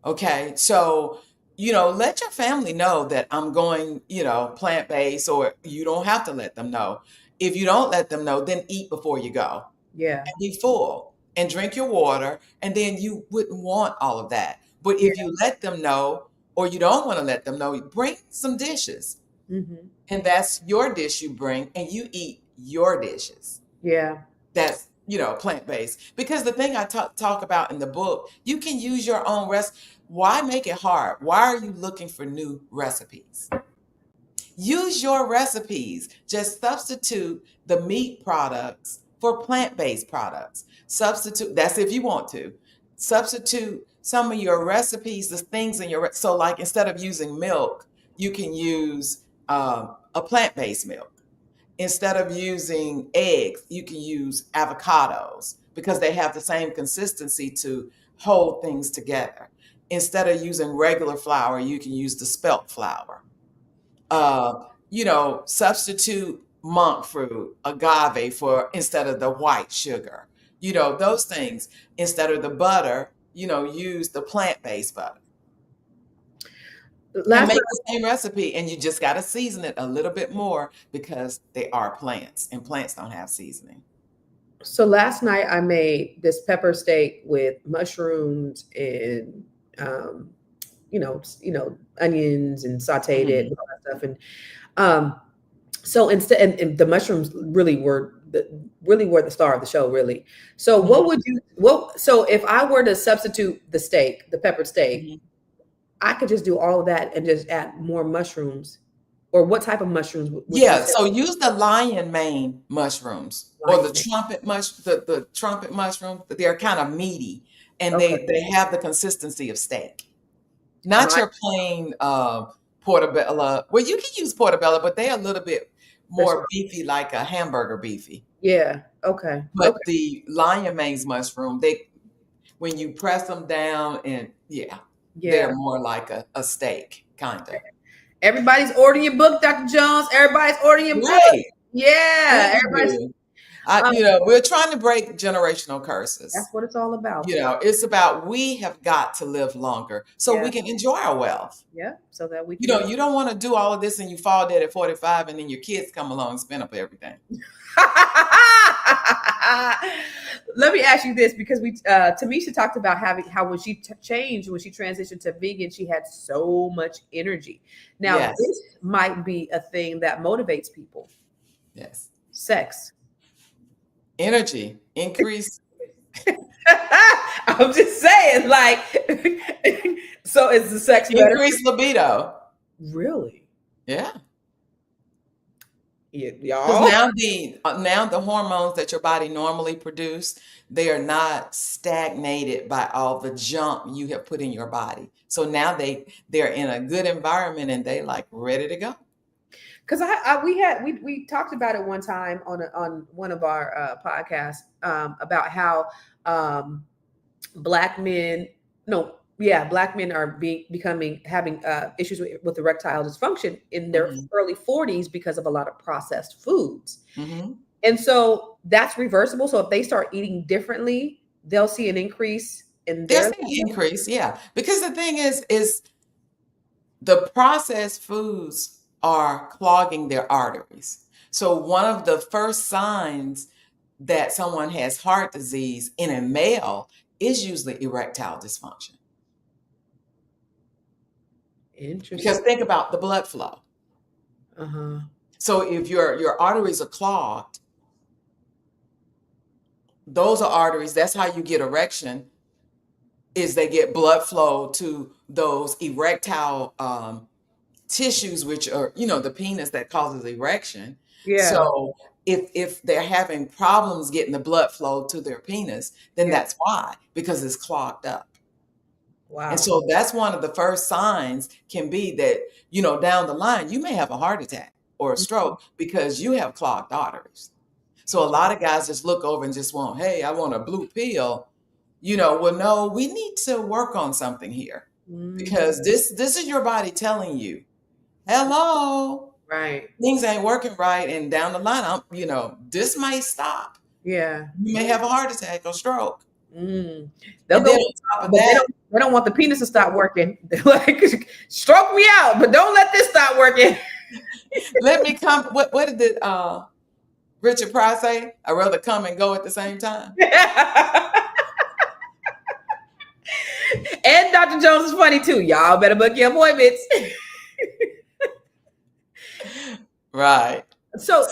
Okay. So, let your family know that I'm going, plant-based, or you don't have to let them know. If you don't let them know, then eat before you go. Yeah. And be full and drink your water, and then you wouldn't want all of that. But if you let them know, or you don't want to let them know, bring some dishes. Mm-hmm. And that's your dish you bring, and you eat your dishes. Yeah. That's, plant-based. Because the thing I talk about in the book, you can use your own recipe. Why make it hard? Why are you looking for new recipes? Use your recipes. Just substitute the meat products for plant-based products. Substitute, that's if you want to. Substitute some of your recipes, the things in your, so like instead of using milk, you can use a plant-based milk. Instead of using eggs, you can use avocados because they have the same consistency to hold things together. Instead of using regular flour, you can use the spelt flour. Substitute monk fruit, agave for instead of the white sugar. Those things. Instead of the butter, use the plant-based butter. And make the same recipe, and you just got to season it a little bit more because they are plants, and plants don't have seasoning. So last night I made this pepper steak with mushrooms and onions and sauteed it and all that stuff. And so instead, and the mushrooms really were the star of the show, really. So so if I were to substitute the steak, the peppered steak, I could just do all of that and just add more mushrooms Or what type of mushrooms would you Yeah, say? so use the lion mane mushrooms or the Lion mane. the trumpet mushroom. They're kind of meaty and Okay. they have the consistency of steak. Not Lion your plain portobello. Well, you can use portobello, but they're a little bit fish. more beefy, like a hamburger beefy. Yeah. Okay. But Okay. the lion mane's mushroom, they when you press them down and they're Yeah. more like a steak, kind of. Everybody's ordering your book, Dr. Jones. Everybody's ordering your book. Right. Yeah. Please Everybody's. do. Um, We're trying to break generational curses. that's what it's all about. It's about we have got to live longer so Yeah. we can enjoy our wealth. Yeah. So that we can. You don't want to do all of this and you fall dead at 45 and then your kids come along and spend up everything. Let me ask you this, because Tamisha talked about how when she changed, when she transitioned to vegan, she had so much energy. Now, Yes. this might be a thing that motivates people. Yes. Sex. Energy increase. I'm just saying, like, so is the sex better? Increase libido. Really? Yeah. Yeah, Because y'all. now the hormones that your body normally produce, they are not stagnated by all the junk you have put in your body. So now they're in a good environment and they like ready to go. Because we talked about it one time on one of our podcasts about how black men are having issues with erectile dysfunction in their early 40s because of a lot of processed foods. Mm-hmm. And so that's reversible. So if they start eating differently, they'll see an increase in their increase, yeah. Because the thing is the processed foods are clogging their arteries. So one of the first signs that someone has heart disease in a male is usually erectile dysfunction. Interesting. Because think about the blood flow. Uh-huh. So if your arteries are clogged, those are arteries. That's how you get erection, is they get blood flow to those erectile tissues, which are, the penis that causes erection. Yeah. So if they're having problems getting the blood flow to their penis, then that's why, because it's clogged up. Wow. And so that's one of the first signs can be that, down the line, you may have a heart attack or a stroke because you have clogged arteries. So a lot of guys just look over and just want, hey, I want a blue pill. Well, no, we need to work on something here because this is your body telling you, hello, right, things ain't working right. And down the line, this might stop. Yeah. You may have a heart attack or stroke. They'll And go, then on top of but that, they don't want the penis to stop working. They're like, stroke me out, but don't let this stop working. let me come. What did Richard Pryor say? I'd rather come and go at the same time. And Dr. Jones is funny too. Y'all better book your appointments. Right. So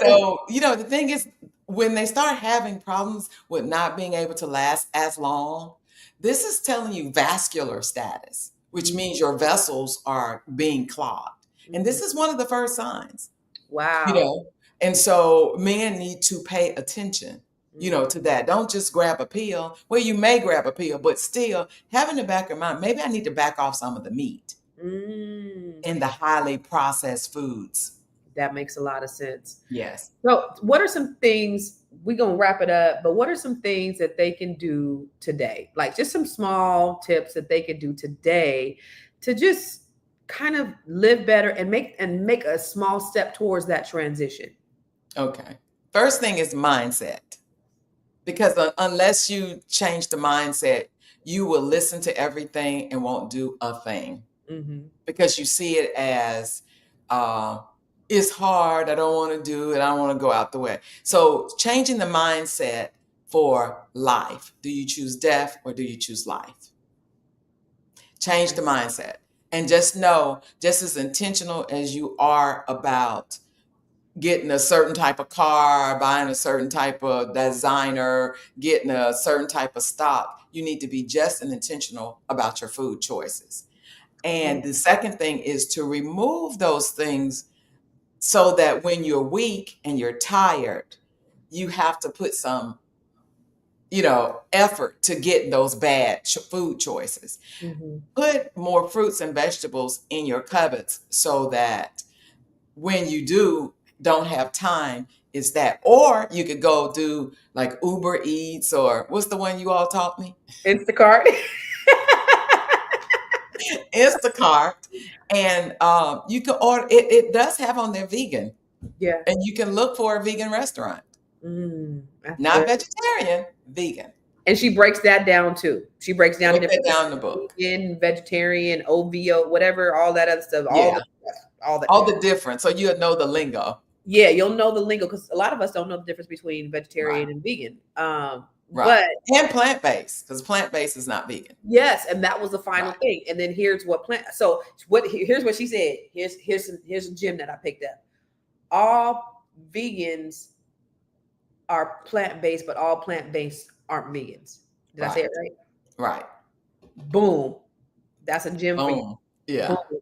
the thing is, when they start having problems with not being able to last as long, this is telling you vascular status, which means your vessels are being clogged. And this is one of the first signs. Wow. And so men need to pay attention, to that. Don't just grab a pill. Well, you may grab a pill, but still have in the back of your mind, maybe I need to back off some of the meat and the highly processed foods. That makes a lot of sense. Yes. So what are some things, we're going to wrap it up, but what are some things that they can do today? Like just some small tips that they can do today to just kind of live better and make a small step towards that transition. Okay. First thing is mindset. Because unless you change the mindset, you will listen to everything and won't do a thing. Because you see it as, it's hard. I don't want to do it. I don't want to go out the way. So changing the mindset for life. Do you choose death or do you choose life? Change the mindset. And just know, just as intentional as you are about getting a certain type of car, buying a certain type of designer, getting a certain type of stock, you need to be just as intentional about your food choices. And the second thing is to remove those things so that when you're weak and you're tired, you have to put some, effort to get those bad food choices. Put more fruits and vegetables in your cupboards so that when you don't have time, is that, or you could go do like Uber Eats, or what's the one you all taught me? Instacart. Instacart. And you can order it does have on there vegan. Yeah. And you can look for a vegan restaurant. Good. Not vegetarian, vegan. And she breaks that down too. She breaks down Break that down in the book. Vegan, vegetarian, OVO, whatever, all that other stuff. Yeah. All the difference. So you'll know the lingo. Yeah, you'll know the lingo, because a lot of us don't know the difference between vegetarian and vegan. Right. But and plant-based, because plant-based is not vegan. Yes, and that was the final thing. And then here's what here's what she said. Here's a gem that I picked up. All vegans are plant-based, but all plant-based aren't vegans. Did I say it right? Right. Boom. That's a gem for you. Yeah. Boom.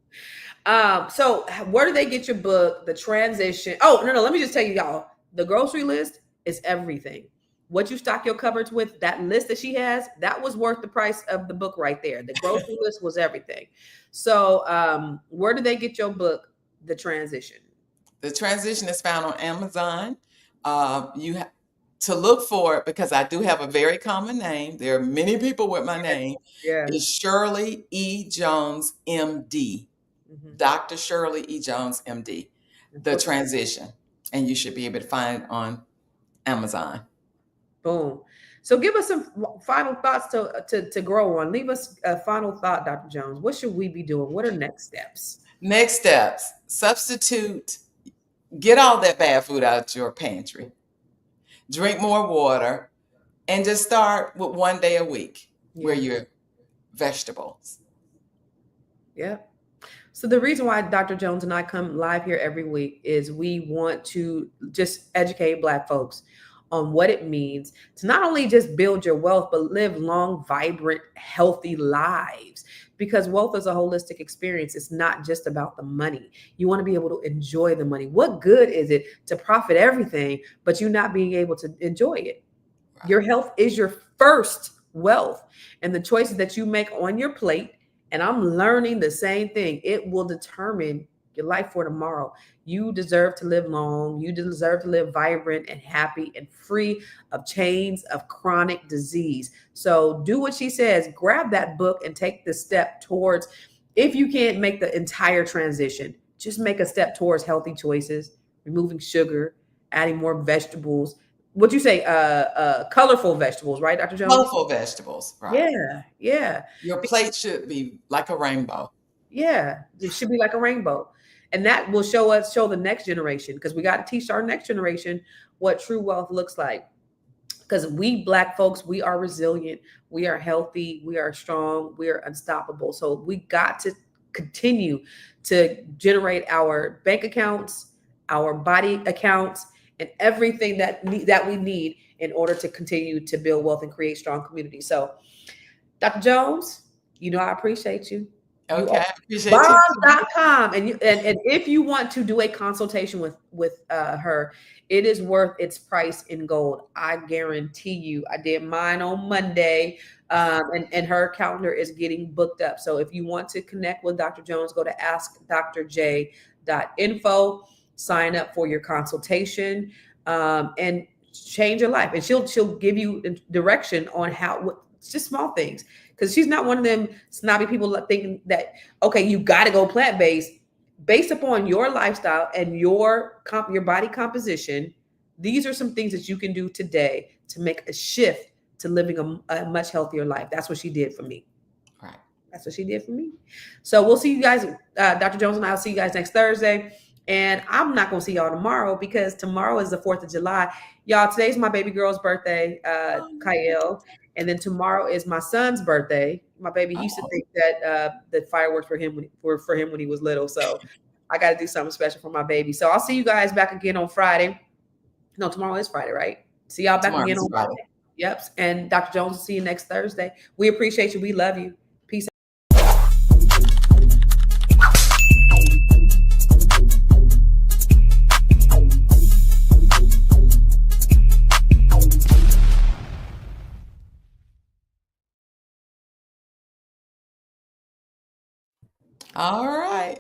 So where do they get your book? The transition. Oh, no, let me just tell you, y'all. The grocery list is everything. What you stock your cupboards with, that list that she has, that was worth the price of the book right there. The grocery list was everything. So where do they get your book, The Transition? The Transition is found on Amazon. You have to look for it, because I do have a very common name. There are many people with my name. Yeah. It's Shirley E. Jones, MD. Dr. Shirley E. Jones, MD. The Transition. And you should be able to find it on Amazon. Boom. So give us some final thoughts to grow on. Leave us a final thought, Dr. Jones. What should we be doing? What are next steps? Next steps. Substitute. Get all that bad food out your pantry. Drink more water. And just start with 1 day a week where you're vegetables. Yeah. So the reason why Dr. Jones and I come live here every week is we want to just educate Black folks on what it means to not only just build your wealth, but live long, vibrant, healthy lives. Because wealth is a holistic experience. It's not just about the money. You want to be able to enjoy the money. What good is it to profit everything, but you not being able to enjoy it? Right. Your health is your first wealth. And the choices that you make on your plate, and I'm learning the same thing, it will determine your life for tomorrow. You deserve to live long. You deserve to live vibrant and happy and free of chains of chronic disease. So do what she says. Grab that book and take the step towards, if you can't make the entire transition, just make a step towards healthy choices, removing sugar, adding more vegetables. What'd you say? Colorful vegetables, right, Dr. Jones? Colorful vegetables, right. Yeah. Your plate should be like a rainbow. Yeah, it should be like a rainbow. And that will show the next generation, because we got to teach our next generation what true wealth looks like. Because we Black folks, we are resilient, we are healthy, we are strong, we are unstoppable. So we got to continue to generate our bank accounts, our body accounts, and everything that we need in order to continue to build wealth and create strong communities. So, Dr. Jones, I appreciate you. Okay, I appreciate Bombs.com. And if you want to do a consultation with her, it is worth its price in gold. I guarantee you. I did mine on Monday, and her calendar is getting booked up. So if you want to connect with Dr. Jones, go to askdrj.info, sign up for your consultation, and change your life. And she'll give you direction on it's just small things. Because she's not one of them snobby people thinking that, okay, you got to go plant-based. Based upon your lifestyle and your body composition, these are some things that you can do today to make a shift to living a much healthier life. That's what she did for me. Right. That's what she did for me. So we'll see you guys, Dr. Jones and I will see you guys next Thursday. And I'm not going to see y'all tomorrow, because tomorrow is the 4th of July. Y'all, today's my baby girl's birthday, Kyle. And then tomorrow is my son's birthday. My baby used to think that the fireworks were for him when he was little. So I got to do something special for my baby. So I'll see you guys back again on Friday. No, tomorrow is Friday, right? See y'all back again on Friday. Yep. And Dr. Jones will see you next Thursday. We appreciate you. We love you. Peace. All right.